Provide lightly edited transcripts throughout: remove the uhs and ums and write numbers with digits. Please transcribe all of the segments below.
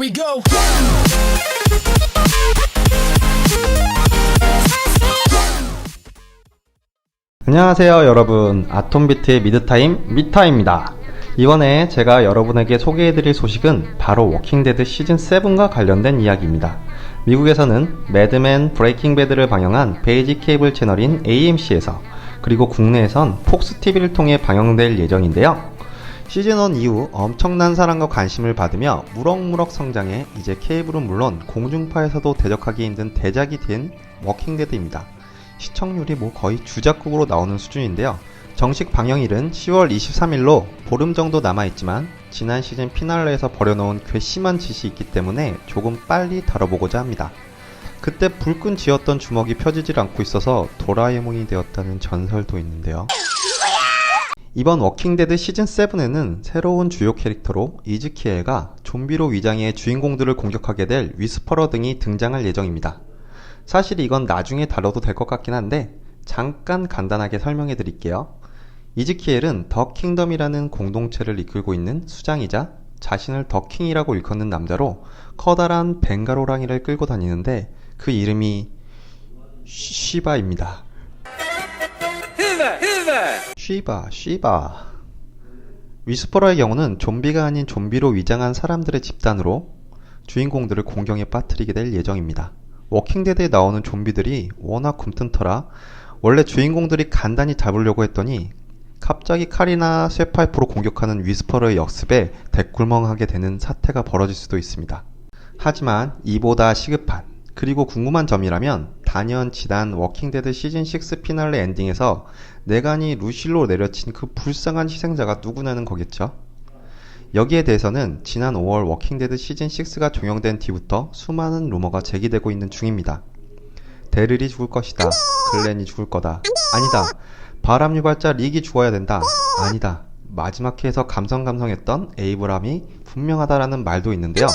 we go. 안녕하세요 여러분, 아톰비트의 미드타임 미타입니다. 이번에 제가 여러분에게 소개해드릴 소식은 바로 워킹데드 시즌7과 관련된 이야기입니다. 미국에서는 매드맨 브레이킹 배드를 방영한 베이직 케이블 채널인 AMC에서, 그리고 국내에선 폭스TV를 통해 방영될 예정인데요. 시즌1 이후 엄청난 사랑과 관심을 받으며 무럭무럭 성장해 이제 케이블은 물론 공중파에서도 대적하기 힘든 대작이 된 워킹데드입니다. 시청률이 거의 주작국으로 나오는 수준인데요. 정식 방영일은 10월 23일로 보름 정도 남아있지만 지난 시즌 피날레에서 버려놓은 괘씸한 짓이 있기 때문에 조금 빨리 다뤄보고자 합니다. 그때 불끈 쥐었던 주먹이 펴지질 않고 있어서 도라에몽이 되었다는 전설도 있는데요. 이번 워킹데드 시즌7에는 새로운 주요 캐릭터로 이즈키엘과 좀비로 위장해 주인공들을 공격하게 될 위스퍼러 등이 등장할 예정입니다. 사실 이건 나중에 다뤄도 될 것 같긴 한데 잠깐 간단하게 설명해 드릴게요. 이즈키엘은 더 킹덤이라는 공동체를 이끌고 있는 수장이자 자신을 더 킹이라고 일컫는 남자로 커다란 벵가로랑이를 끌고 다니는데 그 이름이 쉬바입니다. 쉬바. 위스퍼러의 경우는 좀비가 아닌 좀비로 위장한 사람들의 집단으로 주인공들을 공경에 빠뜨리게 될 예정입니다. 워킹데드에 나오는 좀비들이 워낙 굼뜬터라 원래 주인공들이 간단히 잡으려고 했더니 갑자기 칼이나 쇠파이프로 공격하는 위스퍼러의 역습에 대꿀멍하게 되는 사태가 벌어질 수도 있습니다. 하지만 이보다 시급한, 그리고 궁금한 점이라면 단연 지난 워킹데드 시즌6 피날레 엔딩에서 네간이 루실로 내려친 그 불쌍한 희생자가 누구냐는 거겠죠. 여기에 대해서는 지난 5월 워킹데드 시즌6가 종영된 뒤부터 수많은 루머가 제기되고 있는 중입니다. 데릴이 죽을 것이다. 글렌이 죽을 거다. 아니다. 바람 유발자 릭이 죽어야 된다. 아니다. 마지막 회에서 감성했던 에이브람이 분명하다라는 말도 있는데요.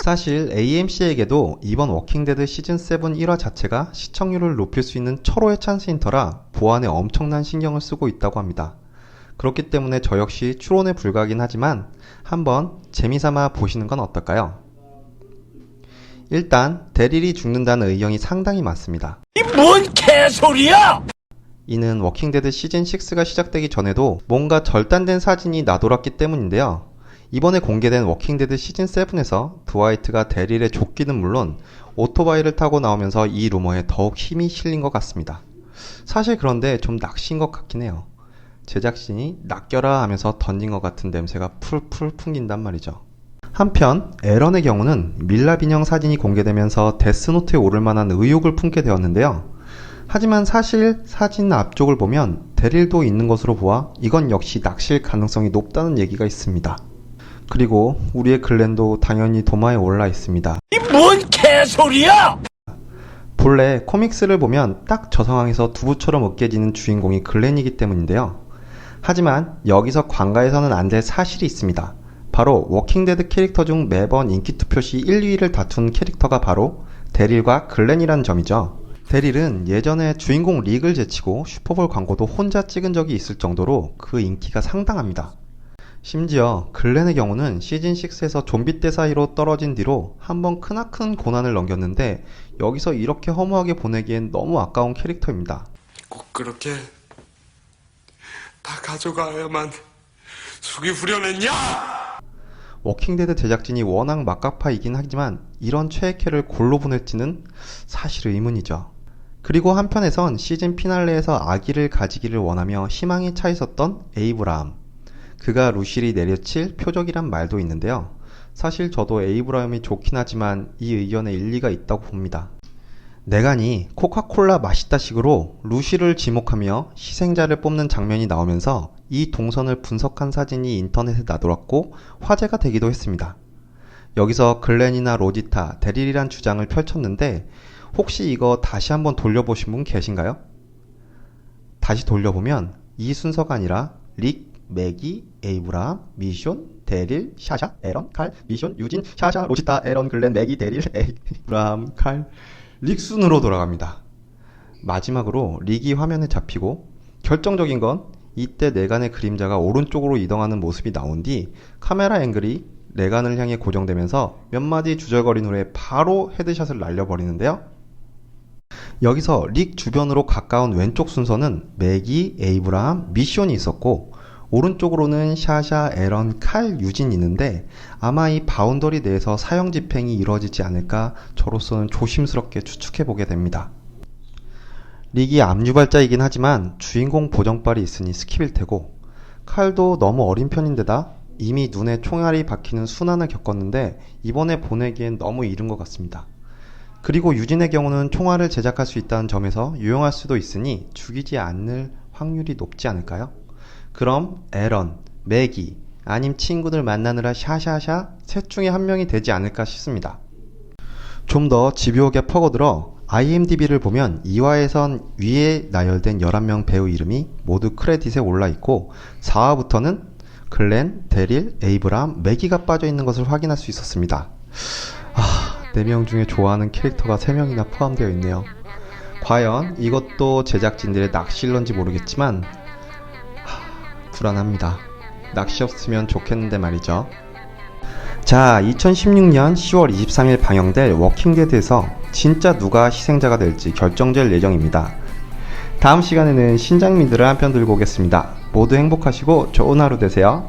사실 AMC에게도 이번 워킹데드 시즌7 1화 자체가 시청률을 높일 수 있는 철호의 찬스인터라 보안에 엄청난 신경을 쓰고 있다고 합니다. 그렇기 때문에 저 역시 추론에 불과하긴 하지만 한번 재미삼아 보시는 건 어떨까요? 일단 데릴이 죽는다는 의견이 상당히 많습니다. 이 뭔 개소리야! 이는 워킹데드 시즌6가 시작되기 전에도 뭔가 절단된 사진이 나돌았기 때문인데요. 이번에 공개된 워킹데드 시즌7에서 드와이트가 데릴의 조끼는 물론 오토바이를 타고 나오면서 이 루머에 더욱 힘이 실린 것 같습니다. 사실 그런데 좀 낚시인 것 같긴 해요. 제작진이 낚여라 하면서 던진 것 같은 냄새가 풀풀 풍긴단 말이죠. 한편 에런의 경우는 밀랍 인형 사진이 공개되면서 데스노트에 오를 만한 의혹을 품게 되었는데요. 하지만 사실 사진 앞쪽을 보면 데릴도 있는 것으로 보아 이건 역시 낚시일 가능성이 높다는 얘기가 있습니다. 그리고 우리의 글렌도 당연히 도마에 올라 있습니다. 이 뭔 개소리야! 본래 코믹스를 보면 딱 저 상황에서 두부처럼 으깨지는 주인공이 글렌이기 때문인데요. 하지만 여기서 관가해서는 안 될 사실이 있습니다. 바로 워킹데드 캐릭터 중 매번 인기투표 시 1, 2위를 다툰 캐릭터가 바로 데릴과 글렌이라는 점이죠. 데릴은 예전에 주인공 릭을 제치고 슈퍼볼 광고도 혼자 찍은 적이 있을 정도로 그 인기가 상당합니다. 심지어 글렌의 경우는 시즌6에서 좀비 떼 사이로 떨어진 뒤로 한번 크나큰 고난을 넘겼는데 여기서 이렇게 허무하게 보내기엔 너무 아까운 캐릭터입니다. 꼭 그렇게 다 가져가야만 속이 후련했냐? 워킹데드 제작진이 워낙 막가파이긴 하지만 이런 최애캐를 골로 보낼지는 사실 의문이죠. 그리고 한편에선 시즌 피날레에서 아기를 가지기를 원하며 희망이 차 있었던 에이브라함, 그가 루실이 내려칠 표적이란 말도 있는데요. 사실 저도 에이브라함이 좋긴 하지만 이 의견에 일리가 있다고 봅니다. 네간이 코카콜라 맛있다 식으로 루실을 지목하며 희생자를 뽑는 장면이 나오면서 이 동선을 분석한 사진이 인터넷에 나돌았고 화제가 되기도 했습니다. 여기서 글렌이나 로지타, 데릴이란 주장을 펼쳤는데 혹시 이거 다시 한번 돌려보신 분 계신가요? 다시 돌려보면 이 순서가 아니라 릭, 매기, 에이브라함, 미션, 데릴, 샤샤, 에런, 칼, 미션, 유진, 샤샤, 로지타, 에런, 글렌, 매기, 데릴, 에이브라함, 칼, 릭 순으로 돌아갑니다. 마지막으로 릭이 화면에 잡히고 결정적인 건 이때 네간의 그림자가 오른쪽으로 이동하는 모습이 나온 뒤 카메라 앵글이 레간을 향해 고정되면서 몇 마디 주절거린 후에 바로 헤드샷을 날려버리는데요. 여기서 릭 주변으로 가까운 왼쪽 순서는 맥이, 에이브라함, 미션이 있었고 오른쪽으로는 샤샤, 에런, 칼, 유진이 있는데 아마 이 바운더리 내에서 사형 집행이 이루어지지 않을까 저로서는 조심스럽게 추측해보게 됩니다. 릭이 압류발자이긴 하지만 주인공 보정빨이 있으니 스킵일 테고 칼도 너무 어린 편인데다 이미 눈에 총알이 박히는 순환을 겪었는데 이번에 보내기엔 너무 이른 것 같습니다. 그리고 유진의 경우는 총알을 제작할 수 있다는 점에서 유용할 수도 있으니 죽이지 않을 확률이 높지 않을까요? 그럼 에런, 맥이, 아님 친구들 만나느라 샤샤샤 셋 중에 한 명이 되지 않을까 싶습니다. 좀 더 집요하게 퍼거들어 IMDb를 보면 2화에선 위에 나열된 11명 배우 이름이 모두 크레딧에 올라있고 4화부터는 글렌, 데릴, 에이브람, 매기가 빠져있는 것을 확인할 수 있었습니다. 4명 중에 좋아하는 캐릭터가 3명이나 포함되어 있네요. 과연 이것도 제작진들의 낚시일런지 모르겠지만 불안합니다. 낚시였으면 좋겠는데 말이죠. 자, 2016년 10월 23일 방영될 워킹데드에서 진짜 누가 희생자가 될지 결정될 예정입니다. 다음 시간에는 신장민들을 한 편 들고 오겠습니다. 모두 행복하시고 좋은 하루 되세요.